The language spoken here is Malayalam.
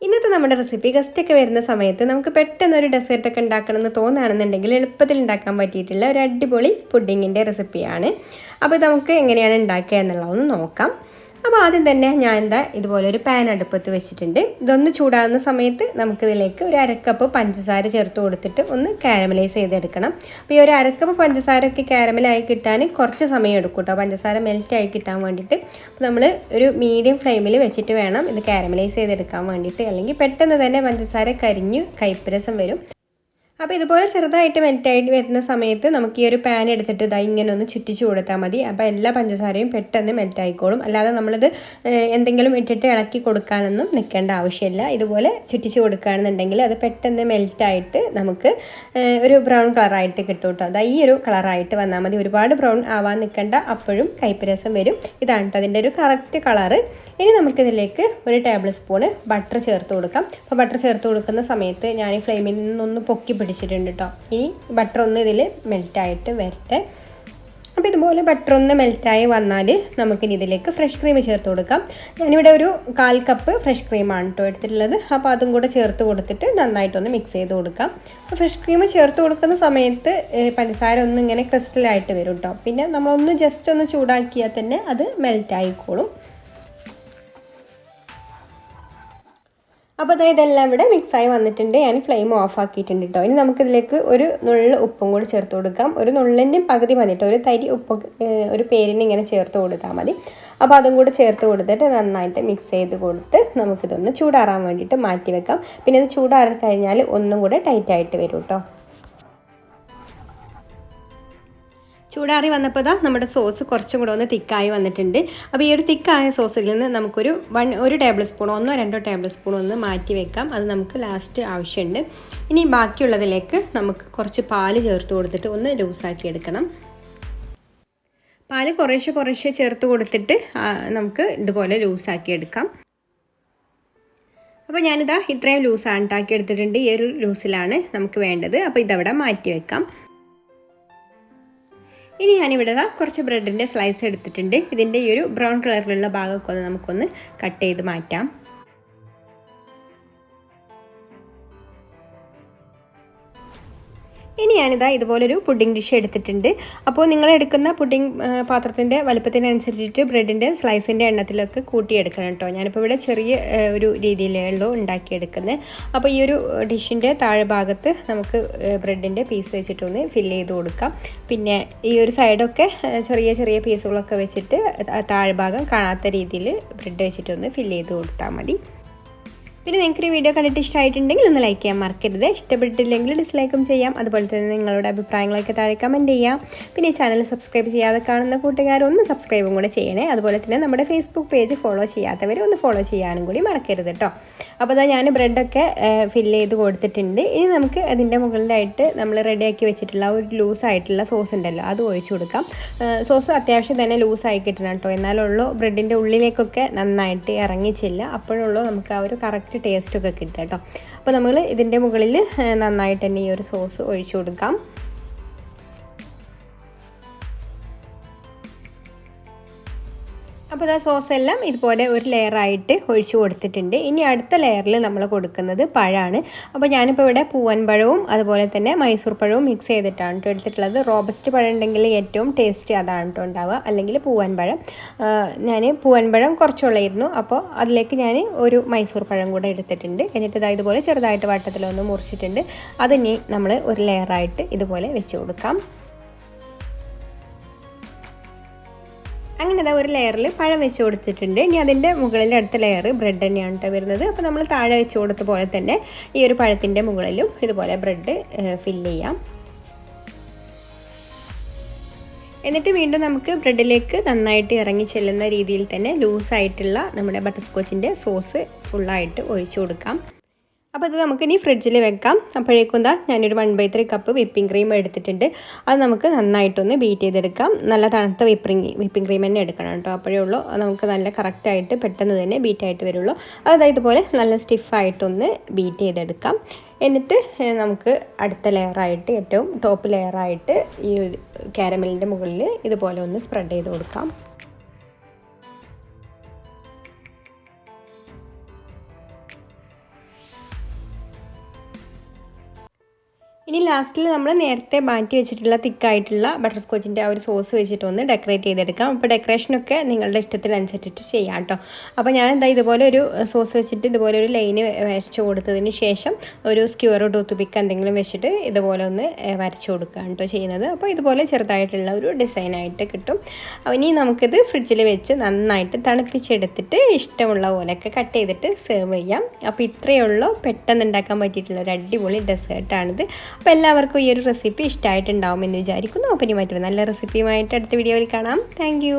ഇന്നത്തെ നമ്മുടെ റെസിപ്പി ഗസ്റ്റൊക്കെ വരുന്ന സമയത്ത് നമുക്ക് പെട്ടെന്നൊരു ഡെസേർട്ടൊക്കെ ഉണ്ടാക്കണമെന്ന് തോന്നുകയാണെന്നുണ്ടെങ്കിൽ എളുപ്പത്തിൽ ഉണ്ടാക്കാൻ പറ്റിയിട്ടുള്ള ഒരു അടിപൊളി പുഡിങ്ങിൻ്റെ റെസിപ്പിയാണ്. അപ്പോൾ ഇത് നമുക്ക് എങ്ങനെയാണ് ഉണ്ടാക്കുക എന്നുള്ളതൊന്ന് നോക്കാം. അപ്പോൾ ആദ്യം തന്നെ ഞാൻ ഇതുപോലെ ഒരു പാൻ അടുപ്പത്ത് വെച്ചിട്ടുണ്ട്. ഇതൊന്ന് ചൂടാകുന്ന സമയത്ത് നമുക്കിതിലേക്ക് ഒരു അരക്കപ്പ് പഞ്ചസാര ചേർത്ത് കൊടുത്തിട്ട് ഒന്ന് കാരമലൈസ് ചെയ്തെടുക്കണം. അപ്പോൾ ഈ ഒരു അരക്കപ്പ് പഞ്ചസാരയൊക്കെ കാരമലായി കിട്ടാൻ കുറച്ച് സമയം എടുക്കും കേട്ടോ, പഞ്ചസാര മെൽറ്റായി കിട്ടാൻ വേണ്ടിയിട്ട്. അപ്പോൾ നമ്മൾ ഒരു മീഡിയം ഫ്ലെയിമിൽ വെച്ചിട്ട് വേണം ഇത് കാരമലൈസ് ചെയ്തെടുക്കാൻ വേണ്ടിയിട്ട്, അല്ലെങ്കിൽ പെട്ടെന്ന് തന്നെ പഞ്ചസാര കരിഞ്ഞ് കയ്പ്പ് വരും. അപ്പോൾ ഇതുപോലെ ചെറുതായിട്ട് മെൽറ്റായിട്ട് വരുന്ന സമയത്ത് നമുക്ക് ഈ ഒരു പാൻ എടുത്തിട്ട് ഇങ്ങനെ ഒന്ന് ചുറ്റിച്ച് കൊടുത്താൽ മതി. അപ്പോൾ എല്ലാ പഞ്ചസാരയും പെട്ടെന്ന് മെൽറ്റായിക്കോളും. അല്ലാതെ നമ്മളിത് എന്തെങ്കിലും ഇട്ടിട്ട് ഇളക്കി കൊടുക്കാനൊന്നും നിൽക്കേണ്ട ആവശ്യമില്ല. ഇതുപോലെ ചുറ്റിച്ച് കൊടുക്കുകയാണെന്നുണ്ടെങ്കിൽ അത് പെട്ടെന്ന് മെൽറ്റായിട്ട് നമുക്ക് ഒരു ബ്രൗൺ കളറായിട്ട് കിട്ടും കേട്ടോ. ഈ ഒരു കളറായിട്ട് വന്നാൽ മതി, ഒരുപാട് ബ്രൗൺ ആവാൻ നിൽക്കേണ്ട, അപ്പോഴും കയ്പ്പ് രസം വരും. ഇതാണ് കേട്ടോ അതിൻ്റെ ഒരു കറക്റ്റ് കളറ്. ഇനി നമുക്കിതിലേക്ക് ഒരു ടേബിൾ സ്പൂണ് ബട്ടർ ചേർത്ത് കൊടുക്കാം. അപ്പോൾ ബട്ടർ ചേർത്ത് കൊടുക്കുന്ന സമയത്ത് ഞാൻ ഈ ഫ്ലെയിമിൽ നിന്നൊന്ന് പൊക്കി പിടിച്ചിട്ടുണ്ട് കേട്ടോ. ഈ ബട്ടർ ഒന്ന് ഇതിൽ മെൽറ്റായിട്ട് വരട്ടെ. അപ്പോൾ ഇതുപോലെ ബട്ടർ ഒന്ന് മെൽറ്റായി വന്നാൽ നമുക്കിനി ഇതിലേക്ക് ഫ്രഷ് ക്രീം ചേർത്ത് കൊടുക്കാം. ഞാനിവിടെ ഒരു 1/4 കപ്പ് ഫ്രഷ് ക്രീമാണ് കേട്ടോ എടുത്തിട്ടുള്ളത്. അപ്പോൾ അതും കൂടെ ചേർത്ത് കൊടുത്തിട്ട് നന്നായിട്ടൊന്ന് മിക്സ് ചെയ്ത് കൊടുക്കാം. അപ്പോൾ ഫ്രഷ് ക്രീം ചേർത്ത് കൊടുക്കുന്ന സമയത്ത് പഞ്ചസാര ഒന്ന് ഇങ്ങനെ ക്രിസ്റ്റലായിട്ട് വരും കേട്ടോ. പിന്നെ നമ്മളൊന്ന് ജസ്റ്റ് ഒന്ന് ചൂടാക്കിയാൽ തന്നെ അത് മെൽറ്റായിക്കോളും. അപ്പോൾ ഇതെല്ലാം ഇവിടെ മിക്സായി വന്നിട്ടുണ്ട്. ഞാൻ ഫ്ലെയിം ഓഫ് ആക്കിയിട്ടുണ്ട് കേട്ടോ. ഇനി നമുക്കിതിലേക്ക് ഒരു നുള്ള് ഉപ്പും കൂടി ചേർത്ത് കൊടുക്കാം. ഒരു നുള്ളിൻ്റെയും പകുതി മതി കേട്ടോ, ഒരു തരി ഉപ്പ് ഒരു പേരിന് ഇങ്ങനെ ചേർത്ത് കൊടുത്താൽ മതി. അപ്പോൾ അതും കൂടി ചേർത്ത് കൊടുത്തിട്ട് നന്നായിട്ട് മിക്സ് ചെയ്ത് കൊടുത്ത് നമുക്കിതൊന്ന് ചൂടാറാൻ വേണ്ടിയിട്ട് മാറ്റി വെക്കാം. പിന്നെ ഇത് ചൂടാറി കഴിഞ്ഞാൽ ഒന്നും കൂടെ ടൈറ്റായിട്ട് വരും കേട്ടോ. ചൂടാറി വന്നപ്പോൾ നമ്മുടെ സോസ് കുറച്ചും കൂടെ ഒന്ന് തിക്കായി വന്നിട്ടുണ്ട്. അപ്പോൾ ഈ ഒരു തിക്കായ സോസിൽ നിന്ന് നമുക്കൊരു 1 ടേബിൾ സ്പൂണോ 1-2 ടേബിൾ സ്പൂണോ ഒന്ന് മാറ്റി വെക്കാം. അത് നമുക്ക് ലാസ്റ്റ് ആവശ്യമുണ്ട്. ഇനി ബാക്കിയുള്ളതിലേക്ക് നമുക്ക് കുറച്ച് പാല് ചേർത്ത് കൊടുത്തിട്ട് ഒന്ന് ലൂസാക്കി എടുക്കണം. പാല് കുറേശ്ശെ ചേർത്ത് കൊടുത്തിട്ട് നമുക്ക് ഇതുപോലെ ലൂസാക്കി എടുക്കാം. അപ്പോൾ ഞാനിതാ ഇത്രയും ലൂസാണ് ഉണ്ടാക്കി എടുത്തിട്ടുണ്ട്. ഈ ഒരു ലൂസിലാണ് നമുക്ക് വേണ്ടത്. അപ്പോൾ ഇതവിടെ മാറ്റി വെക്കാം. ഇനി ഞാനിവിടെ കുറച്ച് ബ്രെഡിൻ്റെ സ്ലൈസ് എടുത്തിട്ടുണ്ട്. ഇതിൻ്റെ ഈ ഒരു ബ്രൗൺ കളറിലുള്ള ഭാഗമൊക്കെ നമുക്കൊന്ന് കട്ട് ചെയ്ത് മാറ്റാം. ഇനി ഞാനിതാ ഇതുപോലൊരു പുഡിംഗ് ഡിഷ് എടുത്തിട്ടുണ്ട്. അപ്പോൾ നിങ്ങൾ എടുക്കുന്ന പുഡിംഗ് പാത്രത്തിൻ്റെ വലുപ്പത്തിനനുസരിച്ചിട്ട് ബ്രെഡിൻ്റെ സ്ലൈസിൻ്റെ എണ്ണത്തിലൊക്കെ കൂട്ടിയെടുക്കണം കേട്ടോ. ഞാനിപ്പോൾ ഇവിടെ ചെറിയ ഒരു രീതിയിലുള്ളൂ ഉണ്ടാക്കിയെടുക്കുന്നത്. അപ്പോൾ ഈ ഒരു ഡിഷിൻ്റെ താഴെ ഭാഗത്ത് നമുക്ക് ബ്രെഡിൻ്റെ പീസ് വെച്ചിട്ടൊന്ന് ഫില്ല് ചെയ്ത് കൊടുക്കാം. പിന്നെ ഈ ഒരു സൈഡൊക്കെ ചെറിയ പീസുകളൊക്കെ വെച്ചിട്ട് താഴെ ഭാഗം കാണാത്ത രീതിയിൽ ബ്രെഡ് വെച്ചിട്ടൊന്ന് ഫില്ല് ചെയ്ത് കൊടുത്താൽ മതി. പിന്നെ നിങ്ങൾക്ക് ഈ വീഡിയോ കണ്ടിട്ട് ഇഷ്ടമായിട്ടുണ്ടെങ്കിൽ ഒന്ന് ലൈക്ക് ചെയ്യാൻ മറക്കരുത്. ഇഷ്ടപ്പെട്ടില്ലെങ്കിൽ ഡിസ്ലൈക്കും ചെയ്യാം. അതുപോലെ തന്നെ നിങ്ങളുടെ അഭിപ്രായങ്ങളൊക്കെ താഴെ കമൻറ്റ് ചെയ്യാം. പിന്നെ ഈ ചാനൽ സബ്സ്ക്രൈബ് ചെയ്യാതെ കാണുന്ന കൂട്ടുകാരൊന്ന് സബ്സ്ക്രൈബും കൂടെ ചെയ്യണേ. അതുപോലെ തന്നെ നമ്മുടെ ഫേസ്ബുക്ക് പേജ് ഫോളോ ചെയ്യാത്തവർ ഒന്ന് ഫോളോ ചെയ്യാനും കൂടി മറക്കരുത് കേട്ടോ. അപ്പോൾ ഞാൻ ബ്രെഡൊക്കെ ഫില്ല് ചെയ്ത് കൊടുത്തിട്ടുണ്ട്. ഇനി നമുക്ക് അതിൻ്റെ മുകളിലായിട്ട് നമ്മൾ റെഡിയാക്കി വെച്ചിട്ടുള്ള ഒരു ലൂസായിട്ടുള്ള സോസ് ഉണ്ടല്ലോ, അത് ഒഴിച്ചു കൊടുക്കാം. സോസ് അത്യാവശ്യം തന്നെ ലൂസായി കിട്ടണം കേട്ടോ, എന്നാലുള്ളൂ ബ്രെഡിൻ്റെ ഉള്ളിലേക്കൊക്കെ നന്നായിട്ട് ഇറങ്ങിച്ചില്ല. അപ്പോഴുള്ളൂ നമുക്ക് ആ ഒരു കറക്റ്റ് ടേസ്റ്റൊക്കെ കിട്ടുക കേട്ടോ. അപ്പോൾ നമ്മൾ ഇതിൻ്റെ മുകളിൽ നന്നായിട്ട് തന്നെ ഈ ഒരു സോസ് ഒഴിച്ചു കൊടുക്കാം. അപ്പോൾ സോസ് എല്ലാം ഇതുപോലെ ഒരു ലെയറായിട്ട് ഒഴിച്ചു കൊടുത്തിട്ടുണ്ട്. ഇനി അടുത്ത ലെയറിൽ നമ്മൾ കൊടുക്കുന്നത് പഴമാണ്. അപ്പോൾ ഞാനിപ്പോൾ ഇവിടെ പൂവൻ പഴവും അതുപോലെ തന്നെ മൈസൂർ പഴവും മിക്സ് ചെയ്തിട്ടാണ് കേട്ടോ എടുത്തിട്ടുള്ളത്. റോബസ്റ്റ് പഴം ഉണ്ടെങ്കിൽ ഏറ്റവും ടേസ്റ്റ് അതാണ് കേട്ടോ ഉണ്ടാവുക, അല്ലെങ്കിൽ പൂവൻ പഴം. ഞാൻ പൂവൻ പഴം കുറച്ചുള്ളായിരുന്നു, അപ്പോൾ അതിലേക്ക് ഞാൻ ഒരു മൈസൂർ പഴം കൂടെ എടുത്തിട്ടുണ്ട്. എന്നിട്ട് ഇതുപോലെ ചെറുതായിട്ട് വട്ടത്തിലൊന്ന് മുറിച്ചിട്ടുണ്ട്. അതിനി നമ്മൾ ഒരു ലെയറായിട്ട് ഇതുപോലെ വെച്ച് കൊടുക്കാം. അങ്ങനെ ഒരു ലെയറിൽ പഴം വെച്ച് കൊടുത്തിട്ടുണ്ട്. ഇനി അതിൻ്റെ മുകളിൽ അടുത്ത ലെയർ ബ്രെഡ് തന്നെയാണ് കേട്ടോ വരുന്നത്. അപ്പോൾ നമ്മൾ താഴെ വെച്ച് കൊടുത്ത പോലെ തന്നെ ഈ ഒരു പഴത്തിൻ്റെ മുകളിലും ഇതുപോലെ ബ്രെഡ് ഫില്ല് ചെയ്യാം. എന്നിട്ട് വീണ്ടും നമുക്ക് ബ്രെഡിലേക്ക് നന്നായിട്ട് ഇറങ്ങി ചെല്ലുന്ന രീതിയിൽ തന്നെ ലൂസായിട്ടുള്ള നമ്മുടെ ബട്ടർ സ്കോച്ചിൻ്റെ സോസ് ഫുള്ളായിട്ട് ഒഴിച്ചു കൊടുക്കാം. അപ്പോൾ അത് നമുക്കിനി ഫ്രിഡ്ജിൽ വെക്കാം. അപ്പോഴേക്കും ഞാനൊരു 1/3 കപ്പ് വിപ്പിംഗ് ക്രീം എടുത്തിട്ടുണ്ട്. അത് നമുക്ക് നന്നായിട്ടൊന്ന് ബീറ്റ് ചെയ്തെടുക്കാം. നല്ല തണുത്ത വിപ്പിംഗ് ക്രീം തന്നെ എടുക്കണം കേട്ടോ, അപ്പോഴേ ഉള്ളൂ നമുക്ക് നല്ല കറക്റ്റായിട്ട് പെട്ടെന്ന് തന്നെ ബീറ്റായിട്ട് വരുള്ളൂ. അതായത് ഇതുപോലെ നല്ല സ്റ്റിഫായിട്ടൊന്ന് ബീറ്റ് ചെയ്തെടുക്കാം. എന്നിട്ട് നമുക്ക് അടുത്ത ലെയറായിട്ട് ഏറ്റവും ടോപ്പ് ലെയറായിട്ട് ഈ കാരമലിൻ്റെ മുകളിൽ ഇതുപോലെ ഒന്ന് സ്പ്രെഡ് ചെയ്ത് കൊടുക്കാം. ഇനി ലാസ്റ്റിൽ നമ്മൾ നേരത്തെ മാറ്റി വെച്ചിട്ടുള്ള തിക്കായിട്ടുള്ള ബട്ടർ സ്കോച്ചിൻ്റെ ആ ഒരു സോസ് വെച്ചിട്ടൊന്ന് ഡെക്കറേറ്റ് ചെയ്തെടുക്കാം. അപ്പോൾ ഡെക്കറേഷനൊക്കെ നിങ്ങളുടെ ഇഷ്ടത്തിനനുസരിച്ചിട്ട് ചെയ്യാം കേട്ടോ. അപ്പോൾ ഞാൻ എന്താ ഇതുപോലെ ഒരു സോസ് വെച്ചിട്ട് ഇതുപോലെ ഒരു ലൈന് വരച്ച് കൊടുത്തതിന് ശേഷം ഒരു സ്ക്യൂറോ ടൂത്ത് പിക്ക് എന്തെങ്കിലും വെച്ചിട്ട് ഇതുപോലെ ഒന്ന് വരച്ച് കൊടുക്കുകയാണ് കേട്ടോ ചെയ്യുന്നത്. അപ്പോൾ ഇതുപോലെ ചെറുതായിട്ടുള്ള ഒരു ഡിസൈനായിട്ട് കിട്ടും. ഇനി നമുക്കിത് ഫ്രിഡ്ജിൽ വെച്ച് നന്നായിട്ട് തണുപ്പിച്ചെടുത്തിട്ട് ഇഷ്ടമുള്ള പോലെയൊക്കെ കട്ട് ചെയ്തിട്ട് സെർവ് ചെയ്യാം. അപ്പോൾ ഇത്രയേ ഉള്ളൂ, പെട്ടെന്ന് ഉണ്ടാക്കാൻ പറ്റിയിട്ടുള്ള ഒരു അടിപൊളി ഡെസേർട്ടാണിത്. അപ്പോൾ എല്ലാവർക്കും ഈ ഒരു റെസിപ്പി ഇഷ്ടമായിട്ടുണ്ടാവുമെന്ന് വിചാരിക്കുന്നു. അപ്പോൾ ഇനി മറ്റൊരു നല്ല റെസിപ്പിയുമായിട്ട് അടുത്ത വീഡിയോയിൽ കാണാം. താങ്ക്